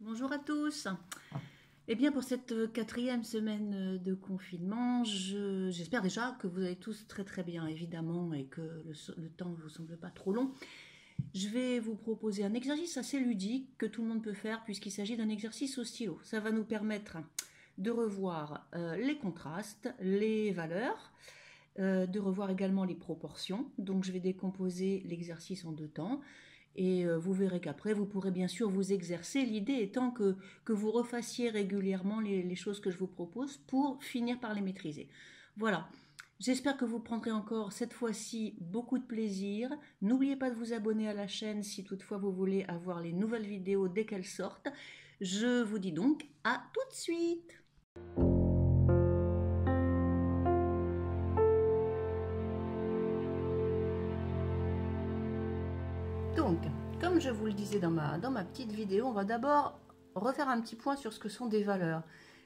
Bonjour à tous. Eh bien, pour cette quatrième semaine de confinement, j'espère déjà que vous allez tous très très bien, évidemment, et que le temps ne vous semble pas trop long. Je vais vous proposer un exercice assez ludique que tout le monde peut faire puisqu'il s'agit d'un exercice au stylo. Ça va nous permettre de revoir les contrastes, les valeurs, de revoir également les proportions. Donc, je vais décomposer l'exercice en deux temps. Et vous verrez qu'après, vous pourrez bien sûr vous exercer. L'idée étant que vous refassiez régulièrement les choses que je vous propose pour finir par les maîtriser. Voilà. J'espère que vous prendrez encore cette fois-ci beaucoup de plaisir. N'oubliez pas de vous abonner à la chaîne si toutefois vous voulez avoir les nouvelles vidéos dès qu'elles sortent. Je vous dis donc à tout de suite. Donc, comme je vous le disais dans ma petite vidéo, on va d'abord refaire un petit point sur ce que sont des valeurs.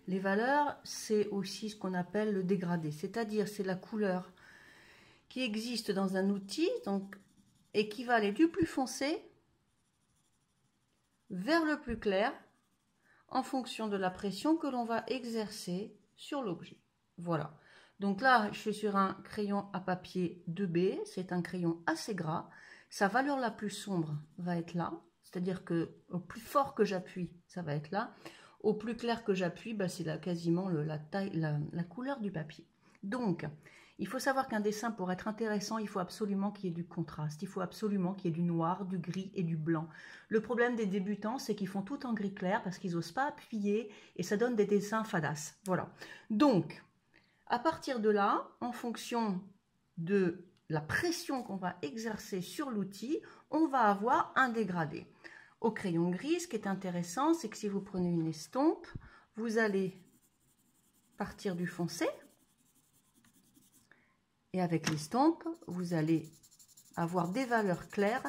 Les valeurs, c'est aussi ce qu'on appelle le dégradé, c'est-à-dire c'est la couleur qui existe dans un outil donc, et qui va aller du plus foncé vers le plus clair en fonction de la pression que l'on va exercer sur l'objet. Voilà. Donc là, je suis sur un crayon à papier 2B, c'est un crayon assez gras. Sa valeur la plus sombre va être là, c'est-à-dire que au plus fort que j'appuie, ça va être là. Au plus clair que j'appuie, bah, c'est quasiment la couleur du papier. Donc, il faut savoir qu'un dessin, pour être intéressant, il faut absolument qu'il y ait du contraste. Il faut absolument qu'il y ait du noir, du gris et du blanc. Le problème des débutants, c'est qu'ils font tout en gris clair parce qu'ils n'osent pas appuyer et ça donne des dessins fadasses. Voilà. Donc, à partir de là, en fonction de la pression qu'on va exercer sur l'outil, on va avoir un dégradé. Au crayon gris, ce qui est intéressant, c'est que si vous prenez une estompe, vous allez partir du foncé. Et avec l'estompe, vous allez avoir des valeurs claires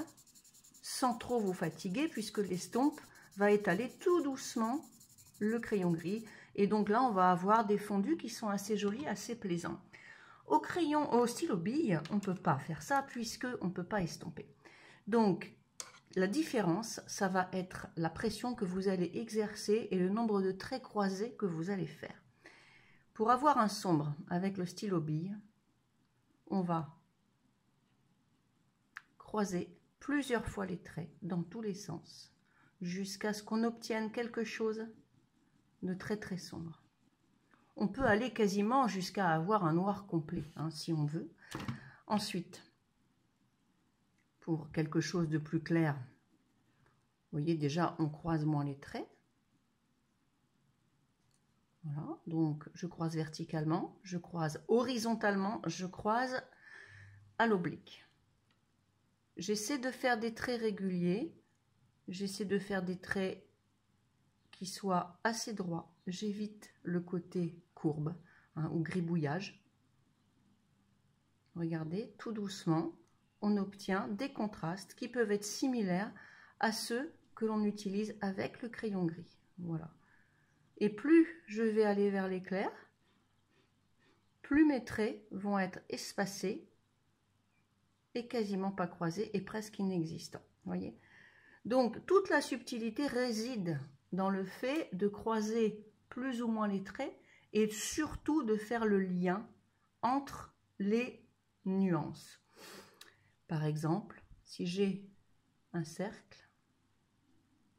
sans trop vous fatiguer puisque l'estompe va étaler tout doucement le crayon gris. Et donc là, on va avoir des fondus qui sont assez jolis, assez plaisants. Au stylo bille, on ne peut pas faire ça puisqu'on ne peut pas estomper. Donc, la différence, ça va être la pression que vous allez exercer et le nombre de traits croisés que vous allez faire. Pour avoir un sombre avec le stylo bille, on va croiser plusieurs fois les traits dans tous les sens jusqu'à ce qu'on obtienne quelque chose de très très sombre. On peut aller quasiment jusqu'à avoir un noir complet hein, si on veut. Ensuite, pour quelque chose de plus clair, vous voyez déjà on croise moins les traits. Voilà, donc je croise verticalement, je croise horizontalement, je croise à l'oblique. J'essaie de faire des traits réguliers, j'essaie de faire des traits qui soient assez droits. J'évite le côté courbe hein, ou gribouillage. Regardez, tout doucement, on obtient des contrastes qui peuvent être similaires à ceux que l'on utilise avec le crayon gris. Voilà. Et plus je vais aller vers l'éclair, plus mes traits vont être espacés et quasiment pas croisés et presque inexistants. Voyez. Donc toute la subtilité réside dans le fait de croiser plus ou moins les traits et surtout de faire le lien entre les nuances. Par exemple, si j'ai un cercle,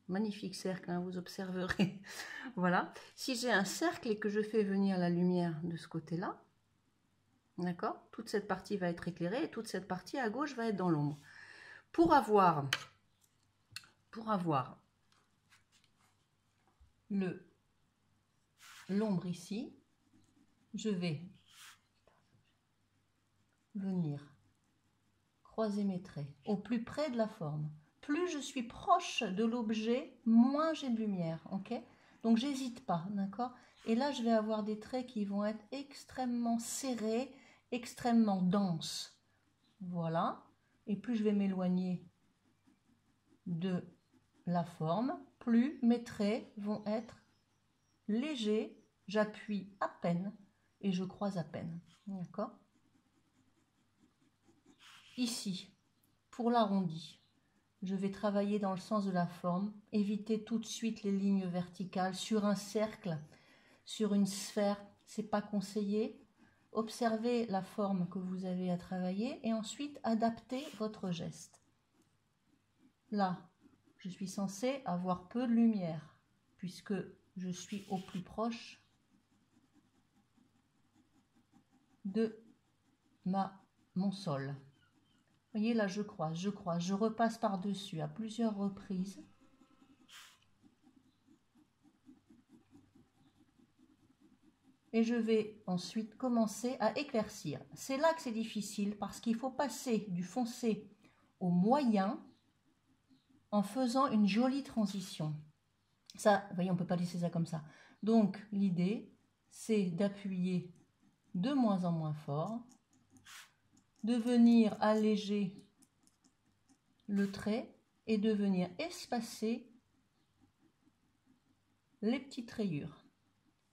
magnifique cercle, hein, vous observerez, voilà, si j'ai un cercle et que je fais venir la lumière de ce côté-là, d'accord, toute cette partie va être éclairée et toute cette partie à gauche va être dans l'ombre. Pour avoir l'ombre ici, je vais venir croiser mes traits au plus près de la forme. Plus je suis proche de l'objet, moins j'ai de lumière, ok? Donc j'hésite pas, d'accord? Et là, je vais avoir des traits qui vont être extrêmement serrés, extrêmement denses. Voilà. Et plus je vais m'éloigner de la forme, plus mes traits vont être légers. J'appuie à peine et je croise à peine, d'accord? Ici, pour l'arrondi, je vais travailler dans le sens de la forme. Évitez tout de suite les lignes verticales. Sur un cercle, sur une sphère, c'est pas conseillé. Observez la forme que vous avez à travailler et ensuite adaptez votre geste. Là, je suis censée avoir peu de lumière puisque je suis au plus proche de mon sol. Vous voyez, là, je croise, je repasse par-dessus à plusieurs reprises. Et je vais ensuite commencer à éclaircir. C'est là que c'est difficile parce qu'il faut passer du foncé au moyen en faisant une jolie transition. Ça, vous voyez, on ne peut pas laisser ça comme ça. Donc, l'idée, c'est d'appuyer de moins en moins fort, de venir alléger le trait et de venir espacer les petites rayures.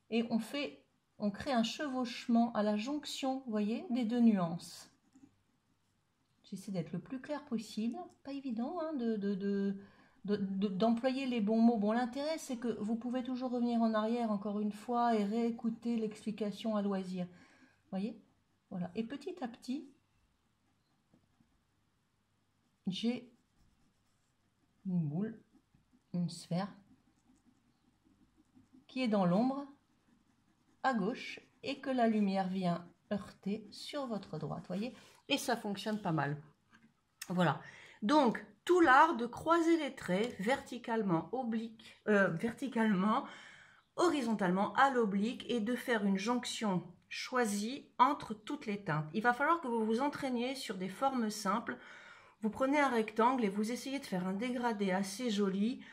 Et on crée un chevauchement à la jonction, vous voyez, des deux nuances. J'essaie d'être le plus clair possible. Pas évident hein, d'employer les bons mots. Bon, l'intérêt, c'est que vous pouvez toujours revenir en arrière encore une fois et réécouter l'explication à loisir. Vous voyez? Voilà. Et petit à petit, j'ai une boule, une sphère qui est dans l'ombre à gauche et que la lumière vient heurter sur votre droite, voyez, et ça fonctionne pas mal. Voilà, donc tout l'art de croiser les traits verticalement, verticalement, horizontalement à l'oblique et de faire une jonction choisie entre toutes les teintes. Il va falloir que vous vous entraîniez sur des formes simples. Vous prenez un rectangle et vous essayez de faire un dégradé assez joli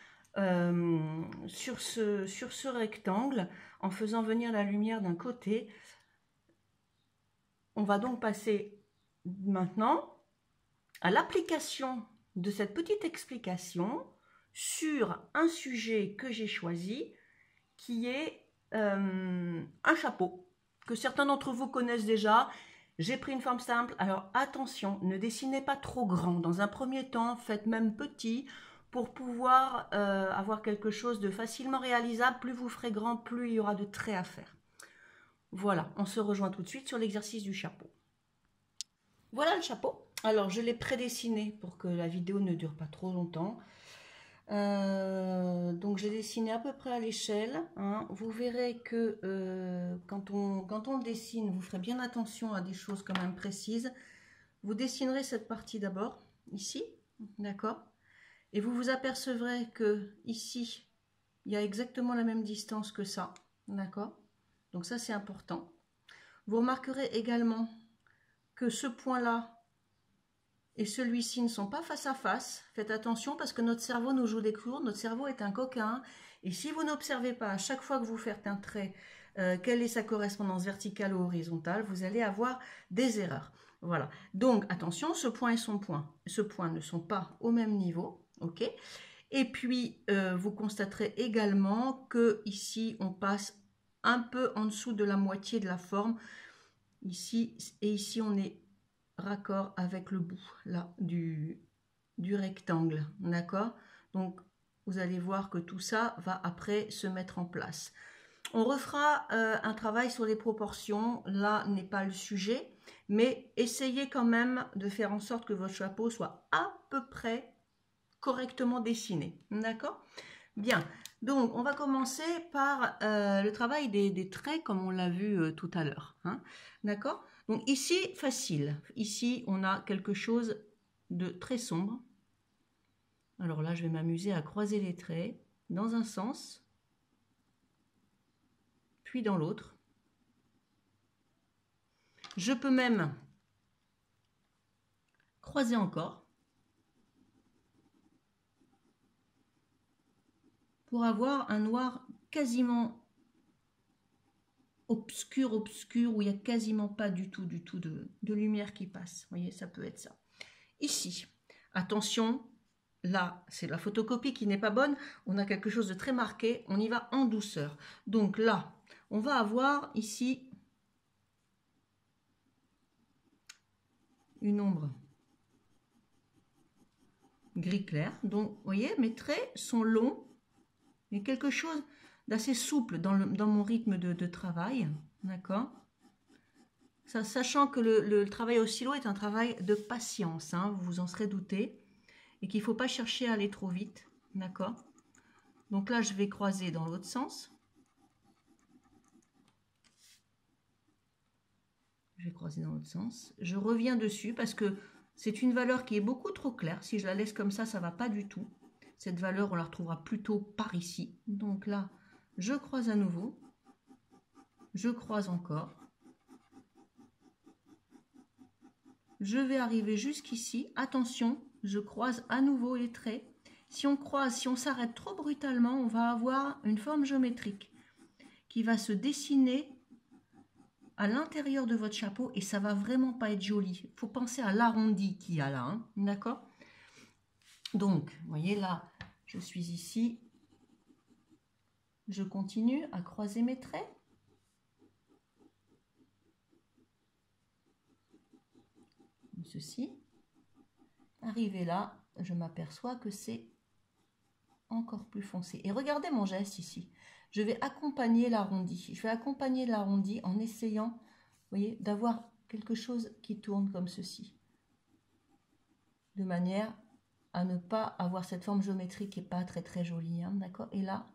sur ce rectangle en faisant venir la lumière d'un côté. On va donc passer maintenant à l'application de cette petite explication sur un sujet que j'ai choisi qui est un chapeau que certains d'entre vous connaissent déjà. J'ai pris une forme simple. Alors attention, ne dessinez pas trop grand. Dans un premier temps, faites même petit pour pouvoir avoir quelque chose de facilement réalisable. Plus vous ferez grand, plus il y aura de traits à faire. Voilà, on se rejoint tout de suite sur l'exercice du chapeau. Voilà le chapeau. Alors, je l'ai prédessiné pour que la vidéo ne dure pas trop longtemps. Donc, je l'ai dessiné à peu près à l'échelle. Hein. Vous verrez que quand on le dessine, vous ferez bien attention à des choses quand même précises. Vous dessinerez cette partie d'abord, ici, d'accord? Et vous vous apercevrez que ici, il y a exactement la même distance que ça, d'accord? Donc ça, c'est important. Vous remarquerez également que ce point-là et celui-ci ne sont pas face à face. Faites attention parce que notre cerveau nous joue des tours. Notre cerveau est un coquin. Et si vous n'observez pas à chaque fois que vous faites un trait, quelle est sa correspondance verticale ou horizontale, vous allez avoir des erreurs. Voilà. Donc, attention, ce point et ce point ne sont pas au même niveau. OK ? Et puis, vous constaterez également que ici, on passe un peu en dessous de la moitié de la forme. Ici, et ici, on est raccord avec le bout là du rectangle, d'accord? Donc vous allez voir que tout ça va après se mettre en place. On refera un travail sur les proportions, là n'est pas le sujet, mais essayez quand même de faire en sorte que votre chapeau soit à peu près correctement dessiné, d'accord? Bien, donc on va commencer par le travail des traits comme on l'a vu tout à l'heure, hein, d'accord? Donc ici, facile. Ici, on a quelque chose de très sombre. Alors là, je vais m'amuser à croiser les traits dans un sens, puis dans l'autre. Je peux même croiser encore pour avoir un noir quasiment obscur, où il n'y a quasiment pas du tout de lumière qui passe. Vous voyez, ça peut être ça. Ici, attention, là, c'est la photocopie qui n'est pas bonne. On a quelque chose de très marqué. On y va en douceur. Donc là, on va avoir ici une ombre gris clair. Donc, vous voyez, mes traits sont longs. Il y a quelque chose d'assez souple dans mon rythme de travail. D'accord? Sachant que le travail au stylo est un travail de patience, hein, vous vous en serez douté. Et qu'il ne faut pas chercher à aller trop vite. D'accord? Donc là, je vais croiser dans l'autre sens. Je vais croiser dans l'autre sens. Je reviens dessus parce que c'est une valeur qui est beaucoup trop claire. Si je la laisse comme ça ne va pas du tout. Cette valeur, on la retrouvera plutôt par ici. Donc là, je croise à nouveau. Je croise encore. Je vais arriver jusqu'ici. Attention, je croise à nouveau les traits. Si on croise, si on s'arrête trop brutalement, on va avoir une forme géométrique qui va se dessiner à l'intérieur de votre chapeau et ça va vraiment pas être joli. Il faut penser à l'arrondi qu'il y a là, hein, d'accord? Donc, vous voyez là, je suis ici. Je continue à croiser mes traits. Comme ceci. Arrivé là, je m'aperçois que c'est encore plus foncé. Et regardez mon geste ici. Je vais accompagner l'arrondi. Je vais accompagner l'arrondi en essayant, vous voyez, d'avoir quelque chose qui tourne comme ceci. De manière à ne pas avoir cette forme géométrique qui n'est pas très très jolie. Hein, d'accord? Et là,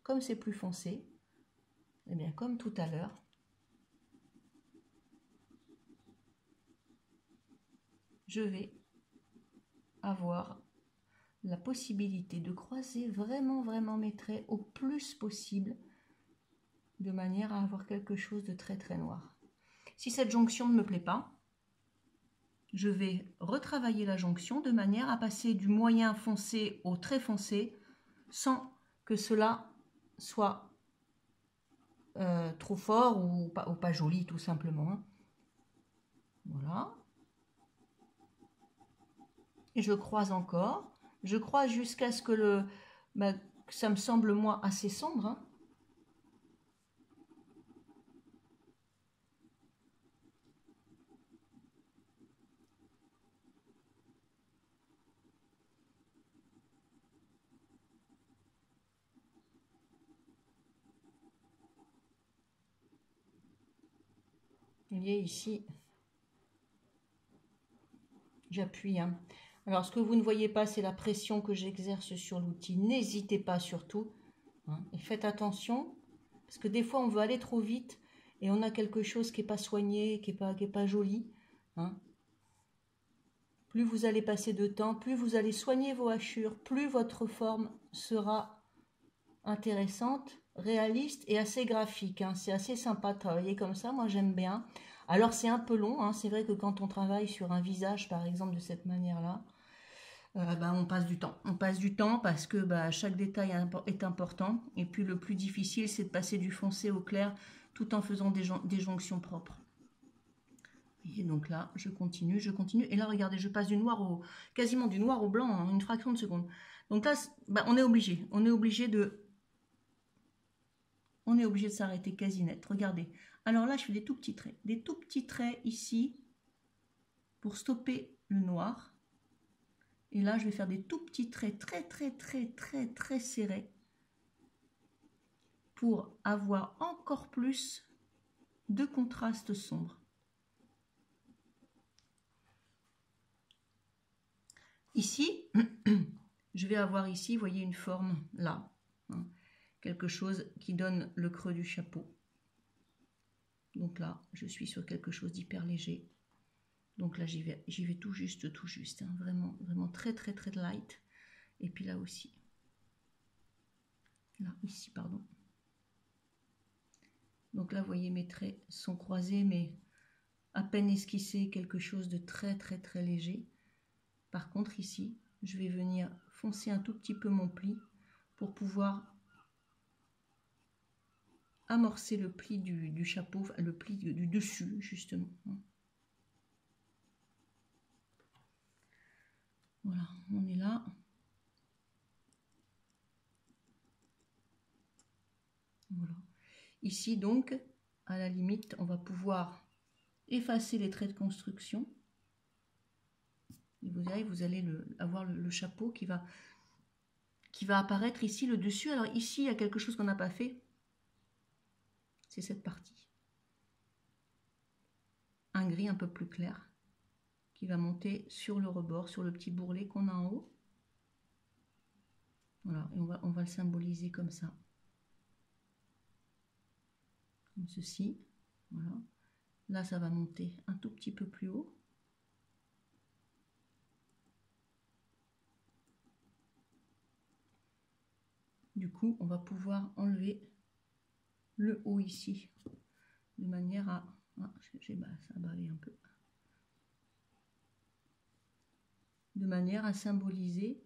comme c'est plus foncé, eh bien comme tout à l'heure, je vais avoir la possibilité de croiser vraiment mes traits au plus possible de manière à avoir quelque chose de très très noir. Si cette jonction ne me plaît pas, je vais retravailler la jonction de manière à passer du moyen foncé au très foncé sans que cela soit trop fort ou pas joli tout simplement. Voilà. Et je croise encore. Je croise jusqu'à ce que que ça me semble moi assez sombre. Hein. Vous voyez ici, j'appuie. Hein. Alors, ce que vous ne voyez pas, c'est la pression que j'exerce sur l'outil. N'hésitez pas surtout. Hein, et faites attention, parce que des fois, on veut aller trop vite et on a quelque chose qui n'est pas soigné, qui n'est pas joli. Hein. Plus vous allez passer de temps, plus vous allez soigner vos hachures, plus votre forme sera intéressante, réaliste et assez graphique. Hein. C'est assez sympa de travailler comme ça, moi j'aime bien. Alors c'est un peu long, hein. C'est vrai que quand on travaille sur un visage par exemple de cette manière-là, on passe du temps. On passe du temps parce que chaque détail est important. Et puis le plus difficile c'est de passer du foncé au clair tout en faisant des jonctions propres. Et donc là, je continue. Et là, regardez, je passe quasiment du noir au blanc en une fraction de seconde. Donc là, on est obligé. On est obligé de s'arrêter quasi net. Regardez. Alors là, je fais des tout petits traits. Des tout petits traits ici pour stopper le noir. Et là, je vais faire des tout petits traits très serrés pour avoir encore plus de contraste sombre. Ici, je vais avoir ici, vous voyez, une forme là. Hein, quelque chose qui donne le creux du chapeau. Donc là, je suis sur quelque chose d'hyper léger. Donc là, j'y vais tout juste, hein, vraiment très light. Et puis là aussi. Là, ici, pardon. Donc là, vous voyez, mes traits sont croisés, mais à peine esquissés, quelque chose de très léger. Par contre, ici, je vais venir foncer un tout petit peu mon pli pour pouvoir amorcer le pli du chapeau, le pli du dessus, justement. Voilà, on est là. Voilà. Ici, donc, à la limite, on va pouvoir effacer les traits de construction. Et vous verrez, vous allez avoir le chapeau qui va apparaître ici, le dessus. Alors ici, il y a quelque chose qu'on n'a pas fait. C'est cette partie. Un gris un peu plus clair qui va monter sur le rebord, sur le petit bourrelet qu'on a en haut. Voilà, et on va le symboliser comme ça. Comme ceci. Voilà. Là, ça va monter un tout petit peu plus haut. Du coup, on va pouvoir enlever le haut ici, de manière à... Ah, ça a bavé un peu. De manière à symboliser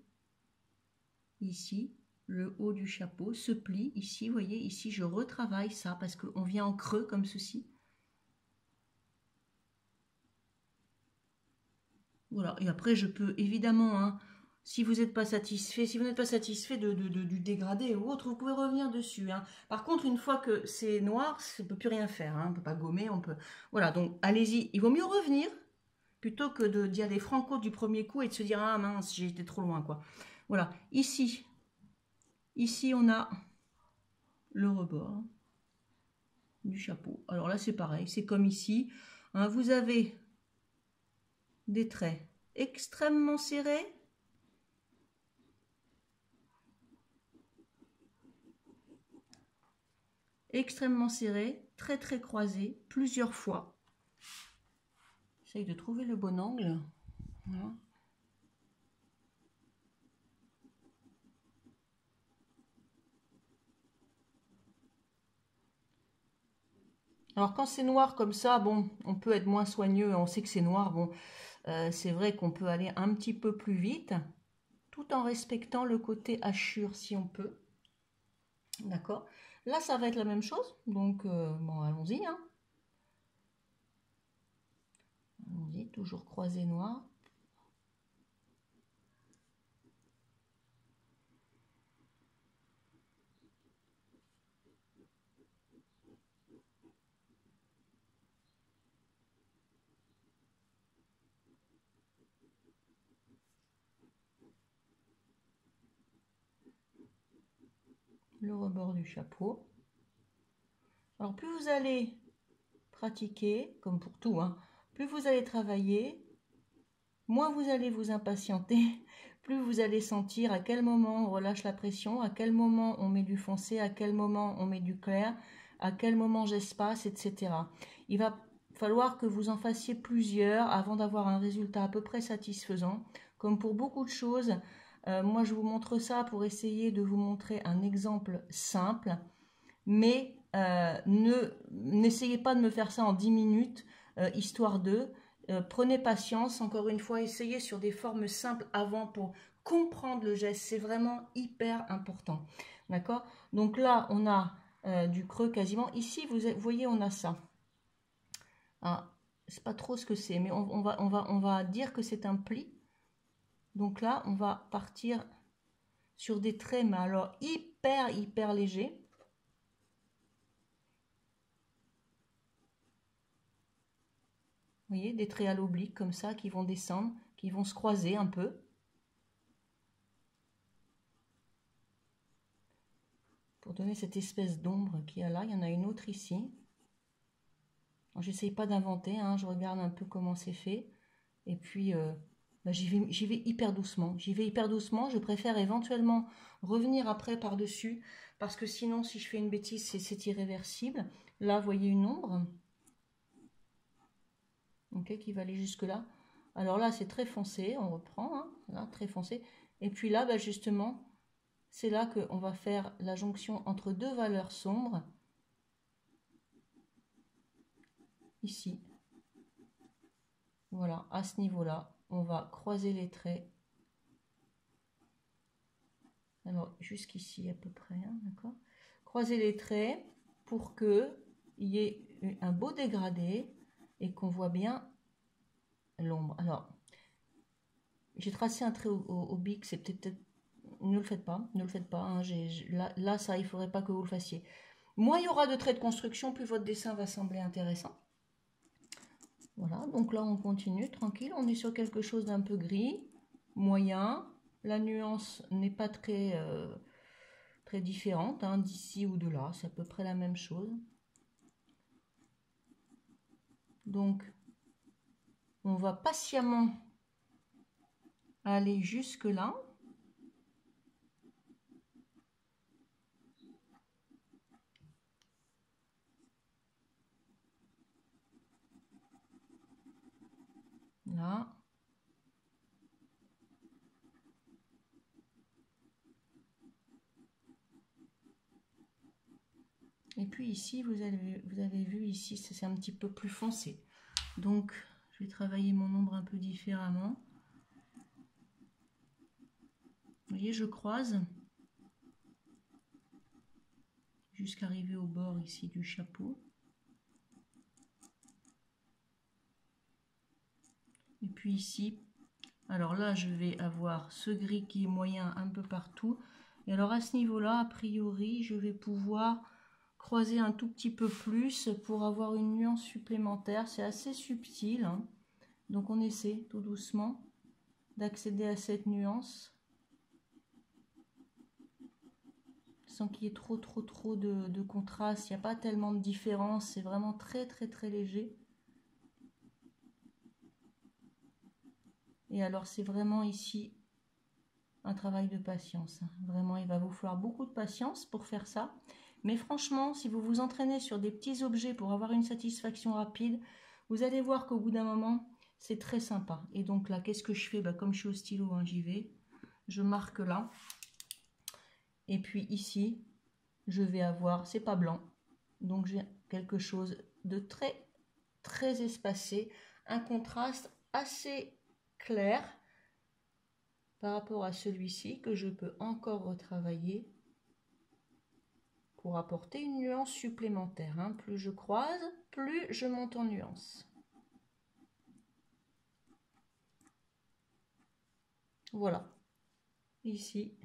ici le haut du chapeau, ce pli ici, vous voyez, ici je retravaille ça parce qu'on vient en creux comme ceci. Voilà, et après je peux évidemment, hein, si vous n'êtes pas satisfait, du dégradé ou autre, vous pouvez revenir dessus. Hein. Par contre, une fois que c'est noir, on ne peut plus rien faire, hein, on ne peut pas gommer, on peut... Voilà, donc allez-y, il vaut mieux revenir plutôt que d'y aller franco du premier coup et de se dire « Ah mince, j'ai été trop loin, quoi. » Voilà, ici on a le rebord du chapeau. Alors là, c'est pareil, c'est comme ici. Hein, vous avez des traits extrêmement serrés. Extrêmement serrés, très très croisés, plusieurs fois. J'essaye de trouver le bon angle. Voilà. Alors quand c'est noir comme ça, bon, on peut être moins soigneux, on sait que c'est noir, bon, c'est vrai qu'on peut aller un petit peu plus vite, tout en respectant le côté hachure si on peut. D'accord. Là, ça va être la même chose, donc bon, allons-y. Hein. Allons-y, toujours croisé noir. Le rebord du chapeau. Alors plus vous allez pratiquer, comme pour tout, hein, plus vous allez travailler, moins vous allez vous impatienter, plus vous allez sentir à quel moment on relâche la pression, à quel moment on met du foncé, à quel moment on met du clair, à quel moment j'espace, etc. Il va falloir que vous en fassiez plusieurs avant d'avoir un résultat à peu près satisfaisant. Comme pour beaucoup de choses, moi je vous montre ça pour essayer de vous montrer un exemple simple, mais n'essayez pas de me faire ça en 10 minutes, histoire de... prenez patience, encore une fois, essayez sur des formes simples avant pour comprendre le geste, c'est vraiment hyper important. D'accord? Donc là, on a du creux quasiment. Ici, vous voyez, on a ça. Ah, c'est pas trop ce que c'est, mais on va dire que c'est un pli. Donc là, on va partir sur des traits, mais alors hyper légers. Vous voyez, des traits à l'oblique comme ça qui vont descendre, qui vont se croiser un peu. Pour donner cette espèce d'ombre qu'il y a là, il y en a une autre ici. J'essaye pas d'inventer, hein, je regarde un peu comment c'est fait. Et puis, j'y vais hyper doucement. J'y vais hyper doucement. Je préfère éventuellement revenir après par-dessus. Parce que sinon, si je fais une bêtise, c'est irréversible. Là, vous voyez une ombre. Okay, qui va aller jusque là. Alors là, c'est très foncé. On reprend. Hein, là, très foncé. Et puis là, bah, justement, c'est là qu'on va faire la jonction entre deux valeurs sombres. Ici. Voilà, à ce niveau-là, on va croiser les traits. Alors, jusqu'ici à peu près, hein, d'accord. Croiser les traits pour qu'il y ait un beau dégradé et qu'on voit bien l'ombre. Alors, j'ai tracé un trait au bic, c'est peut-être... Ne le faites pas, ne le faites pas. Hein, là, ça, il ne faudrait pas que vous le fassiez. Moins il y aura de traits de construction, plus votre dessin va sembler intéressant. Voilà, donc là on continue tranquille, on est sur quelque chose d'un peu gris, moyen. La nuance n'est pas très, très différente hein, d'ici ou de là, c'est à peu près la même chose. Donc on va patiemment aller jusque là. Là. Et puis ici, vous avez vu ici, c'est un petit peu plus foncé. Donc, je vais travailler mon ombre un peu différemment. Vous voyez, je croise jusqu'à arriver au bord ici du chapeau. Et puis ici, alors là, je vais avoir ce gris qui est moyen un peu partout. Et alors à ce niveau-là, a priori, je vais pouvoir croiser un tout petit peu plus pour avoir une nuance supplémentaire. C'est assez subtil, hein. Donc on essaie tout doucement d'accéder à cette nuance sans qu'il y ait trop de contraste. Il n'y a pas tellement de différence, c'est vraiment très léger. Et alors c'est vraiment ici un travail de patience. Vraiment, il va vous falloir beaucoup de patience pour faire ça. Mais franchement, si vous vous entraînez sur des petits objets pour avoir une satisfaction rapide, vous allez voir qu'au bout d'un moment, c'est très sympa. Et donc là, qu'est-ce que je fais? Comme je suis au stylo, hein, j'y vais. Je marque là. Et puis ici, je vais avoir, c'est pas blanc. Donc j'ai quelque chose de très espacé. Un contraste assez clair par rapport à celui-ci que je peux encore retravailler pour apporter une nuance supplémentaire. Hein. Plus je croise, plus je monte en nuance. Voilà. Ici.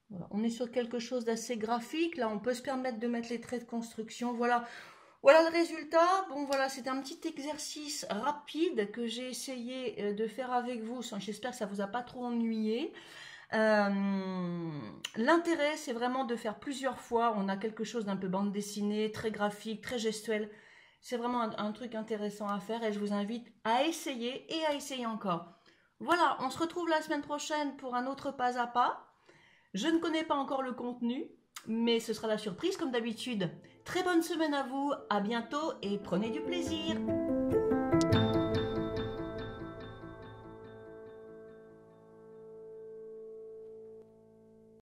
Voilà. On est sur quelque chose d'assez graphique. Là, on peut se permettre de mettre les traits de construction. Voilà. Voilà le résultat. Bon, voilà, c'est un petit exercice rapide que j'ai essayé de faire avec vous. J'espère que ça ne vous a pas trop ennuyé. L'intérêt, c'est vraiment de faire plusieurs fois. On a quelque chose d'un peu bande dessinée, très graphique, très gestuel. C'est vraiment un truc intéressant à faire et je vous invite à essayer et à essayer encore. Voilà, on se retrouve la semaine prochaine pour un autre pas à pas. Je ne connais pas encore le contenu, mais ce sera la surprise comme d'habitude. Très bonne semaine à vous, à bientôt et prenez du plaisir.